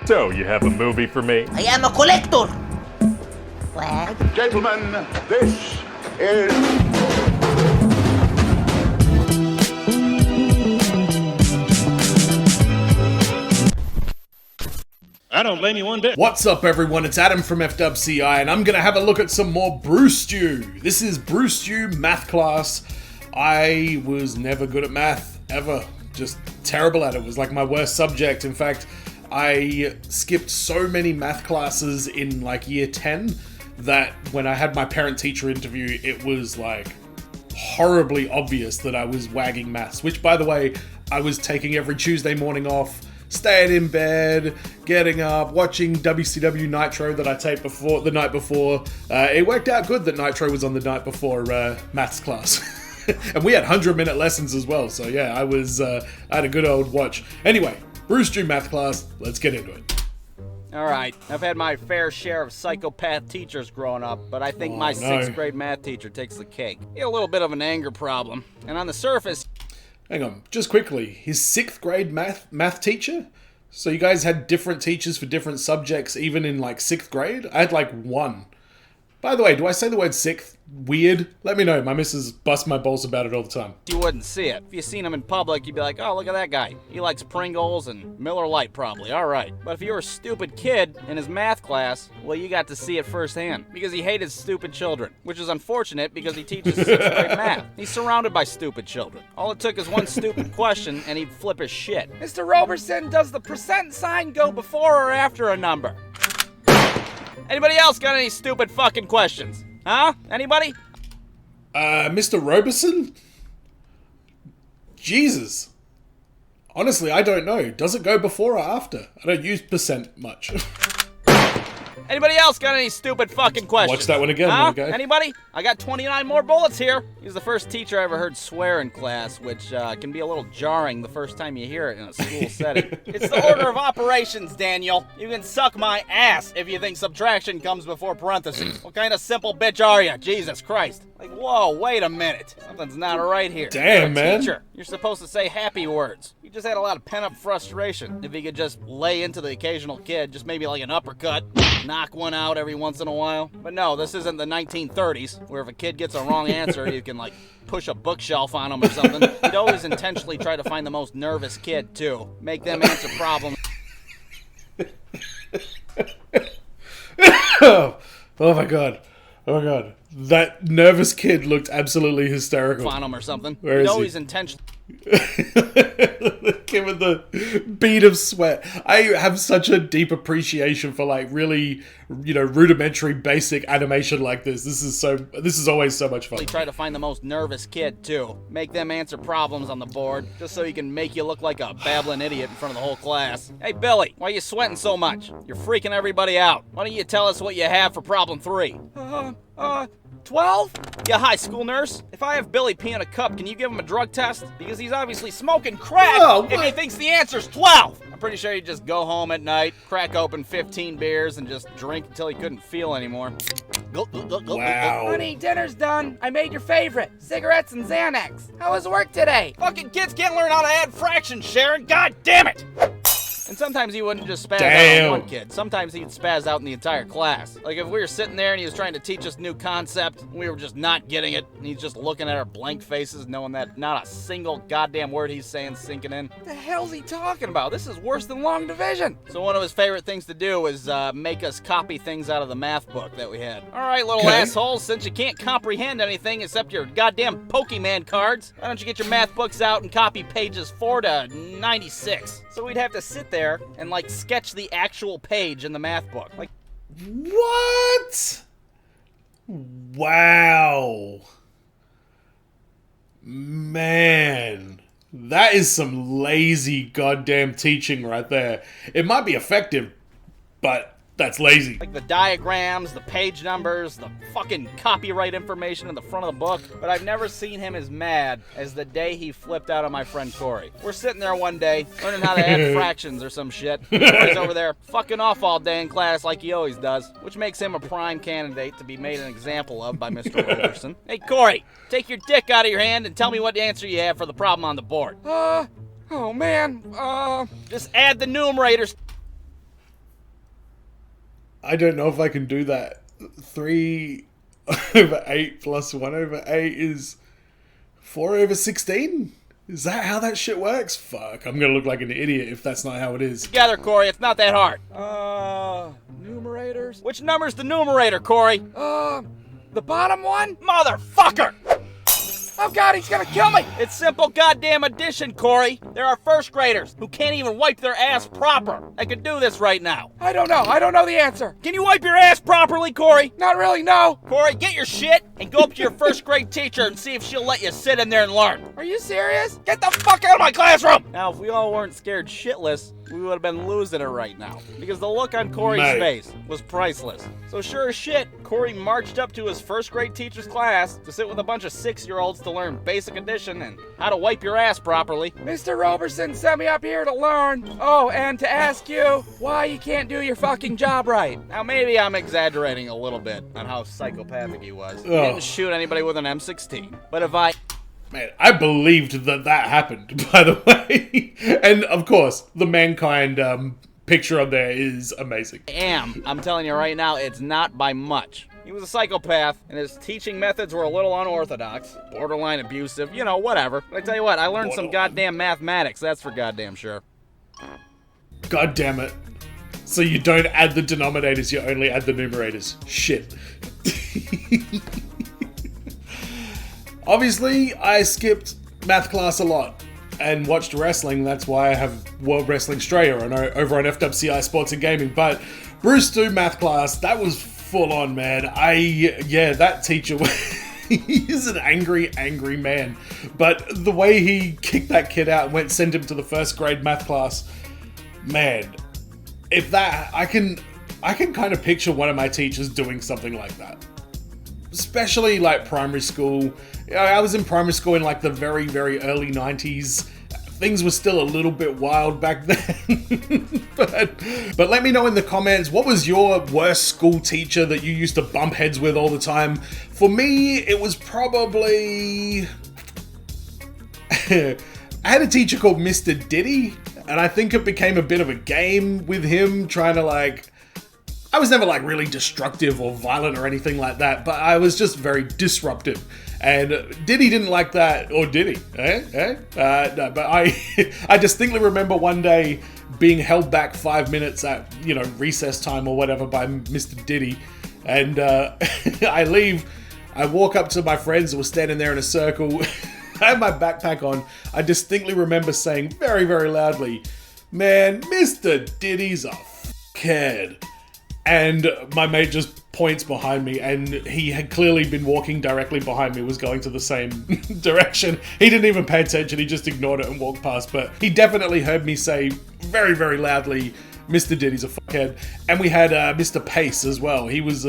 So, you have a movie for me? I am a collector. Flag. Gentlemen, this is... I don't blame you one bit. What's up, everyone? It's Adam from FWCI, and I'm gonna have a look at some more Brewstew. This is Brewstew math class. I was never good at math, ever. Just terrible at it. It was like my worst subject. In fact, I skipped so many math classes in like year 10 that when I had my parent-teacher interview, it was like horribly obvious that I was wagging maths, which, by the way, I was taking every Tuesday morning off, staying in bed, getting up, watching WCW Nitro that I taped the night before. It worked out good that Nitro was on the night before maths class. And we had 100-minute lessons as well, so yeah, I had a good old watch. Anyway, Brewstew math class, let's get into it. Alright, I've had my fair share of psychopath teachers growing up, but I think my 6th grade math teacher takes the cake. He had a little bit of an anger problem, and on the surface... Hang on, just quickly, his 6th grade math teacher? So you guys had different teachers for different subjects even in like 6th grade? I had like one. By the way, do I say the word 6th weird? Let me know, my missus busts my balls about it all the time. You wouldn't see it. If you seen him in public, you'd be like, oh, look at that guy. He likes Pringles and Miller Lite probably, alright. But if you were a stupid kid in his math class, well, you got to see it firsthand. Because he hated stupid children. Which is unfortunate because he teaches 6th grade math. He's surrounded by stupid children. All it took is one stupid question and he'd flip his shit. Mr. Roberson, does the percent sign go before or after a number? Anybody else got any stupid fucking questions? Huh? Anybody? Mr. Roberson? Jesus. Honestly, I don't know. Does it go before or after? I don't use percent much. Anybody else got any stupid fucking questions? Watch that one again, huh? okay? Anybody? I got 29 more bullets here. He was the first teacher I ever heard swear in class, which can be a little jarring the first time you hear it in a school setting. It's the order of operations, Daniel. You can suck my ass if you think subtraction comes before parentheses. What kind of simple bitch are you? Jesus Christ. Like, whoa, wait a minute. Something's not right here. Damn, man. Teacher, you're supposed to say happy words. You just had a lot of pent-up frustration. If you could just lay into the occasional kid, just maybe like an uppercut, knock one out every once in a while. But no, this isn't the 1930s, where if a kid gets a wrong answer, you can, like, push a bookshelf on them or something. You'd always intentionally try to find the most nervous kid, too. Make them answer problems. Oh my god. Oh my god. That nervous kid looked absolutely hysterical. On them or something. Where You'd is always he? intentionally... The kid with the bead of sweat. I have such a deep appreciation for like really, rudimentary basic animation like this. This is always so much fun. Try to find the most nervous kid, too. Make them answer problems on the board, just so he can make you look like a babbling idiot in front of the whole class. Hey, Billy, why are you sweating so much? You're freaking everybody out. Why don't you tell us what you have for problem 3? 12? You high school nurse? If I have Billy pee in a cup, can you give him a drug test? Because he's obviously smoking crack if he thinks the answer's 12! I'm pretty sure he'd just go home at night, crack open 15 beers, and just drink until he couldn't feel anymore. Wow. Honey, dinner's done. I made your favorite. Cigarettes and Xanax. How was work today? Fucking kids can't learn how to add fractions, Sharon. God damn it! And sometimes he wouldn't just spaz out on one kid. Sometimes he'd spaz out in the entire class. Like if we were sitting there and he was trying to teach us a new concept, and we were just not getting it, and he's just looking at our blank faces, knowing that not a single goddamn word he's saying sinking in. What the hell's he talking about? This is worse than long division. So one of his favorite things to do was make us copy things out of the math book that we had. All right, little assholes, since you can't comprehend anything except your goddamn Pokemon cards, why don't you get your math books out and copy pages 4 to 96? So we'd have to sit there and, like, sketch the actual page in the math book. Like, what? Wow. Man. That is some lazy goddamn teaching right there. It might be effective, but that's lazy. Like the diagrams, the page numbers, the fucking copyright information in the front of the book. But I've never seen him as mad as the day he flipped out on my friend Corey. We're sitting there one day, learning how to add fractions or some shit. Corey's over there fucking off all day in class like he always does, which makes him a prime candidate to be made an example of by Mr. Roberson. Hey, Corey, take your dick out of your hand and tell me what answer you have for the problem on the board. Oh man, just add the numerators. I don't know if I can do that. 3 over 8 plus 1 over 8 is 4 over 16? Is that how that shit works? Fuck, I'm gonna look like an idiot if that's not how it is. Together, Corey, it's not that hard. Numerators? Which number's the numerator, Corey? The bottom one? Motherfucker! Oh God, he's gonna kill me! It's simple goddamn addition, Corey. There are first graders who can't even wipe their ass proper. I could do this right now. I don't know the answer. Can you wipe your ass properly, Corey? Not really, no. Corey, get your shit and go up to your first grade teacher and see if she'll let you sit in there and learn. Are you serious? Get the fuck out of my classroom! Now, if we all weren't scared shitless, we would have been losing it right now. Because the look on Corey's face was priceless. So sure as shit, Corey marched up to his first grade teacher's class to sit with a bunch of 6-year-olds to learn basic addition and how to wipe your ass properly. Mr. Roberson sent me up here to learn. Oh, and to ask you why you can't do your fucking job right. Now maybe I'm exaggerating a little bit on how psychopathic he was. He didn't shoot anybody with an M16. But if Man, I believed that happened, by the way. And, of course, the Mankind picture on there is amazing. I'm telling you right now, it's not by much. He was a psychopath, and his teaching methods were a little unorthodox, borderline abusive, you know, whatever. But I tell you what, I learned some goddamn mathematics, that's for goddamn sure. God damn it. So you don't add the denominators, you only add the numerators. Shit. Obviously, I skipped math class a lot and watched wrestling. That's why I have World Wrestling Australia over on FWCI Sports and Gaming. But Brewstew math class, that was full on, man. That teacher, he's an angry, angry man. But the way he kicked that kid out and sent him to the first grade math class, man, if that, I can kind of picture one of my teachers doing something like that. Especially like primary school. I was in primary school in like the very, very early 90s. Things were still a little bit wild back then. but let me know in the comments, what was your worst school teacher that you used to bump heads with all the time? For me, it was probably... I had a teacher called Mr. Diddy, and I think it became a bit of a game with him trying to like... I was never like really destructive or violent or anything like that, but I was just very disruptive. And Diddy didn't like that, or did he? No, but I distinctly remember one day being held back 5 minutes at, recess time or whatever by Mr. Diddy. And I leave, I walk up to my friends who were standing there in a circle. I have my backpack on. I distinctly remember saying very, very loudly, "Man, Mr. Diddy's a f***head." And my mate just points behind me, and he had clearly been walking directly behind me, was going to the same direction. He didn't even pay attention, he just ignored it and walked past. But he definitely heard me say very, very loudly, "Mr. Diddy's a fuckhead." And we had Mr. Pace as well. He was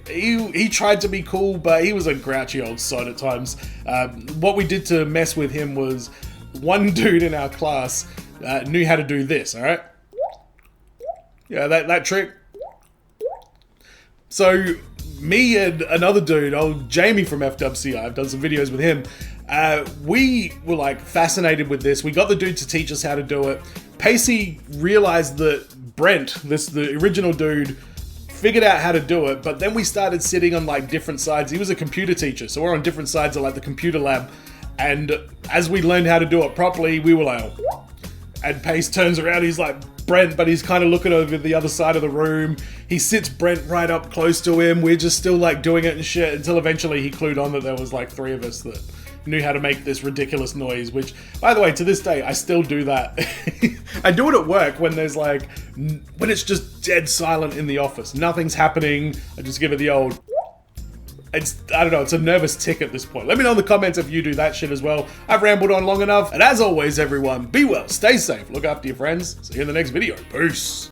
he tried to be cool, but he was a grouchy old sod at times. What we did to mess with him was, one dude in our class knew how to do this, alright? Yeah, that trick. So, me and another dude, old Jamie from FWCI, I've done some videos with him, we were like fascinated with this. We got the dude to teach us how to do it. Pacey realized that Brent, the original dude, figured out how to do it, but then we started sitting on like different sides. He was a computer teacher, so we're on different sides of like the computer lab. And as we learned how to do it properly, we were like, oh. And Pace turns around, he's like, "Brent," but he's kind of looking over the other side of the room. He sits Brent right up close to him. We're just still like doing it and shit until eventually he clued on that there was like 3 of us that knew how to make this ridiculous noise, which, by the way, to this day, I still do that. I do it at work when there's like, when it's just dead silent in the office. Nothing's happening. I just give it the old... I don't know, it's a nervous tick at this point. Let me know in the comments if you do that shit as well. I've rambled on long enough. And as always, everyone, be well, stay safe, look after your friends. See you in the next video. Peace.